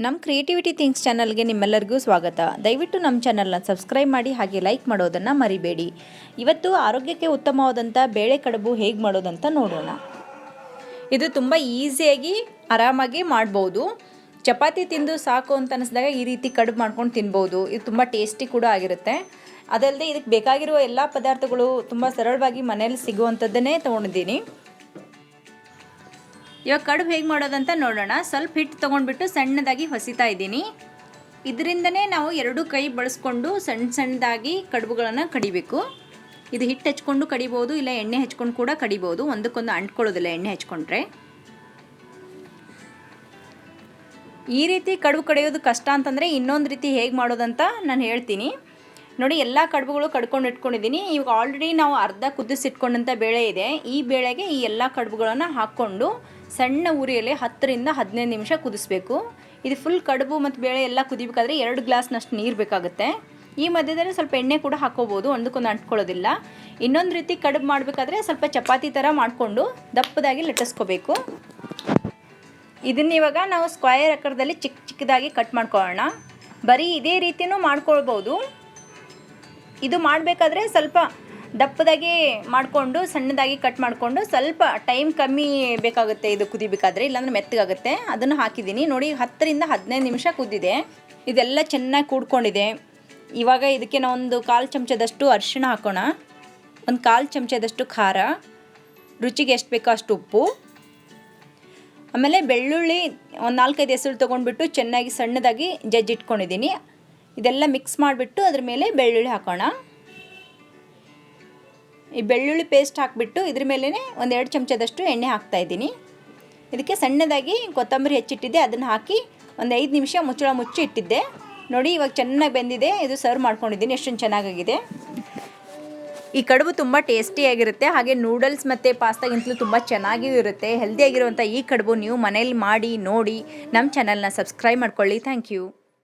ನಮ್ಮ creativity things ಚಾನಲ್ಗೆ ನಿಮ್ಮೆಲ್ಲರಿಗೂ ಸ್ವಾಗತ. ದಯವಿಟ್ಟು ನಮ್ಮ ಚಾನಲ್ನ ಸಬ್ಸ್ಕ್ರೈಬ್ ಮಾಡಿ ಹಾಗೆ ಲೈಕ್ ಮಾಡೋದನ್ನು ಮರಿಬೇಡಿ. ಇವತ್ತು ಆರೋಗ್ಯಕ್ಕೆ ಉತ್ತಮವಾದಂಥ ಬೇಳೆ ಕಡುಬು ಹೇಗೆ ಮಾಡೋದಂತ ನೋಡೋಣ. ಇದು ತುಂಬ ಈಸಿಯಾಗಿ ಆರಾಮಾಗಿ ಮಾಡ್ಬೋದು. ಚಪಾತಿ ತಿಂದು ಸಾಕು ಅಂತ ಅನಿಸಿದಾಗ ಈ ರೀತಿ ಕಡುಬು ಮಾಡ್ಕೊಂಡು ತಿನ್ಬೋದು. ಇದು ತುಂಬ ಟೇಸ್ಟಿ ಕೂಡ ಆಗಿರುತ್ತೆ. ಅದಲ್ಲದೆ ಇದಕ್ಕೆ ಬೇಕಾಗಿರುವ ಎಲ್ಲ ಪದಾರ್ಥಗಳು ತುಂಬ ಸರಳವಾಗಿ ಮನೇಲಿ ಸಿಗುವಂಥದ್ದನ್ನೇ ತೊಗೊಂಡಿದ್ದೀನಿ. ಇವಾಗ ಕಡುಬು ಹೇಗೆ ಮಾಡೋದಂತ ನೋಡೋಣ. ಸ್ವಲ್ಪ ಹಿಟ್ಟು ತೊಗೊಂಡ್ಬಿಟ್ಟು ಸಣ್ಣದಾಗಿ ಹೊಸಿತಾ ಇದ್ದೀನಿ. ಇದರಿಂದನೇ ನಾವು ಎರಡು ಕೈ ಬಳಸ್ಕೊಂಡು ಸಣ್ಣದಾಗಿ ಕಡುಬುಗಳನ್ನು ಕಡಿಬೇಕು. ಇದು ಹಿಟ್ಟು ಹಚ್ಕೊಂಡು ಕಡಿಬೋದು, ಇಲ್ಲ ಎಣ್ಣೆ ಹಚ್ಕೊಂಡು ಕೂಡ ಕಡಿಬೋದು. ಒಂದಕ್ಕೊಂದು ಅಂಟ್ಕೊಳ್ಳೋದಿಲ್ಲ ಎಣ್ಣೆ ಹಚ್ಕೊಂಡ್ರೆ. ಈ ರೀತಿ ಕಡುಬು ಕಡಿಯೋದು ಕಷ್ಟ ಅಂತಂದರೆ ಇನ್ನೊಂದು ರೀತಿ ಹೇಗೆ ಮಾಡೋದಂತ ನಾನು ಹೇಳ್ತೀನಿ ನೋಡಿ. ಎಲ್ಲ ಕಡುಬುಗಳು ಕಡ್ಕೊಂಡು ಇಟ್ಕೊಂಡಿದ್ದೀನಿ. ಇವಾಗ ಆಲ್ರೆಡಿ ನಾವು ಅರ್ಧ ಕುದಿಸಿಟ್ಕೊಂಡಂಥ ಬೇಳೆ ಇದೆ. ಈ ಬೇಳೆಗೆ ಈ ಎಲ್ಲ ಕಡುಬುಗಳನ್ನು ಹಾಕ್ಕೊಂಡು ಸಣ್ಣ ಉರಿಯಲ್ಲಿ 10 ರಿಂದ 15 ನಿಮಿಷ ಕುದಿಸ್ಬೇಕು. ಇದು ಫುಲ್ ಕಡುಬು ಮತ್ತು ಬೇಳೆ ಎಲ್ಲ ಕುದಿಬೇಕಾದ್ರೆ 2 ಗ್ಲಾಸ್ನಷ್ಟು ನೀರು ಬೇಕಾಗುತ್ತೆ. ಈ ಮಧ್ಯದಲ್ಲಿ ಸ್ವಲ್ಪ ಎಣ್ಣೆ ಕೂಡ ಹಾಕ್ಕೋಬೋದು, ಒಂದಕ್ಕೊಂದು ಅಂಟ್ಕೊಳ್ಳೋದಿಲ್ಲ. ಇನ್ನೊಂದು ರೀತಿ ಕಡುಬು ಮಾಡಬೇಕಾದ್ರೆ ಸ್ವಲ್ಪ ಚಪಾತಿ ಥರ ಮಾಡಿಕೊಂಡು ದಪ್ಪದಾಗಿ ಲಟ್ಟಿಸ್ಕೋಬೇಕು. ಇದನ್ನ ಇವಾಗ ನಾವು ಸ್ಕ್ವಯರ್ ಆಕಾರದಲ್ಲಿ ಚಿಕ್ಕದಾಗಿ ಕಟ್ ಮಾಡ್ಕೊಳ್ಳೋಣ. ಬರೀ ಇದೇ ರೀತಿಯೂ ಮಾಡ್ಕೊಳ್ಬೋದು. ಇದು ಮಾಡಬೇಕಾದ್ರೆ ಸ್ವಲ್ಪ ದಪ್ಪದಾಗಿ ಮಾಡಿಕೊಂಡು ಸಣ್ಣದಾಗಿ ಕಟ್ ಮಾಡಿಕೊಂಡು ಸ್ವಲ್ಪ ಟೈಮ್ ಕಮ್ಮಿ ಬೇಕಾಗುತ್ತೆ ಇದು ಕುದಿಬೇಕಾದ್ರೆ, ಇಲ್ಲಾಂದರೆ ಮೆತ್ತಗಾಗುತ್ತೆ. ಅದನ್ನು ಹಾಕಿದ್ದೀನಿ ನೋಡಿ. 10 ರಿಂದ 15 ನಿಮಿಷ ಕುದ್ದಿದೆ. ಇದೆಲ್ಲ ಚೆನ್ನಾಗಿ ಕೂಡ್ಕೊಂಡಿದೆ. ಇವಾಗ ಇದಕ್ಕೆ ನಾವು ಒಂದು 1/4 ಚಮಚದಷ್ಟು ಅರಿಶಿಣ ಹಾಕೋಣ, ಒಂದು 1/4 ಚಮಚದಷ್ಟು ಖಾರ, ರುಚಿಗೆ ಎಷ್ಟು ಬೇಕೋ ಅಷ್ಟು ಉಪ್ಪು, ಆಮೇಲೆ ಬೆಳ್ಳುಳ್ಳಿ ಒಂದು 4-5 ಹೆಸರು ತೊಗೊಂಡ್ಬಿಟ್ಟು ಚೆನ್ನಾಗಿ ಸಣ್ಣದಾಗಿ ಜಜ್ಜಿಟ್ಕೊಂಡಿದ್ದೀನಿ. ಇದೆಲ್ಲ ಮಿಕ್ಸ್ ಮಾಡಿಬಿಟ್ಟು ಅದ್ರ ಮೇಲೆ ಬೆಳ್ಳುಳ್ಳಿ ಹಾಕೋಣ. ಈ ಬೆಳ್ಳುಳ್ಳಿ ಪೇಸ್ಟ್ ಹಾಕಿಬಿಟ್ಟು ಇದ್ರ ಮೇಲೇ ಒಂದು 2 ಚಮಚದಷ್ಟು ಎಣ್ಣೆ ಹಾಕ್ತಾಯಿದ್ದೀನಿ. ಇದಕ್ಕೆ ಸಣ್ಣದಾಗಿ ಕೊತ್ತಂಬರಿ ಹೆಚ್ಚಿಟ್ಟಿದ್ದೆ, ಅದನ್ನು ಹಾಕಿ ಒಂದು 5 ನಿಮಿಷ ಮುಚ್ಚಳ ಮುಚ್ಚಿ ಇಟ್ಟಿದ್ದೆ ನೋಡಿ. ಇವಾಗ ಚೆನ್ನಾಗಿ ಬೆಂದಿದೆ. ಇದು ಸರ್ವ್ ಮಾಡ್ಕೊಂಡಿದ್ದೀನಿ. ಎಷ್ಟೊಂದು ಚೆನ್ನಾಗಾಗಿದೆ. ಈ ಕಡುಬು ತುಂಬ ಟೇಸ್ಟಿಯಾಗಿರುತ್ತೆ. ಹಾಗೆ ನೂಡಲ್ಸ್ ಮತ್ತು ಪಾಸ್ತಾಗಿಂತಲೂ ತುಂಬ ಚೆನ್ನಾಗಿಯೂ ಇರುತ್ತೆ. ಹೆಲ್ದಿಯಾಗಿರುವಂಥ ಈ ಕಡುಬು ನೀವು ಮನೇಲಿ ಮಾಡಿ ನೋಡಿ. ನಮ್ಮ ಚಾನಲ್ನ ಸಬ್ಸ್ಕ್ರೈಬ್ ಮಾಡ್ಕೊಳ್ಳಿ. Thank you.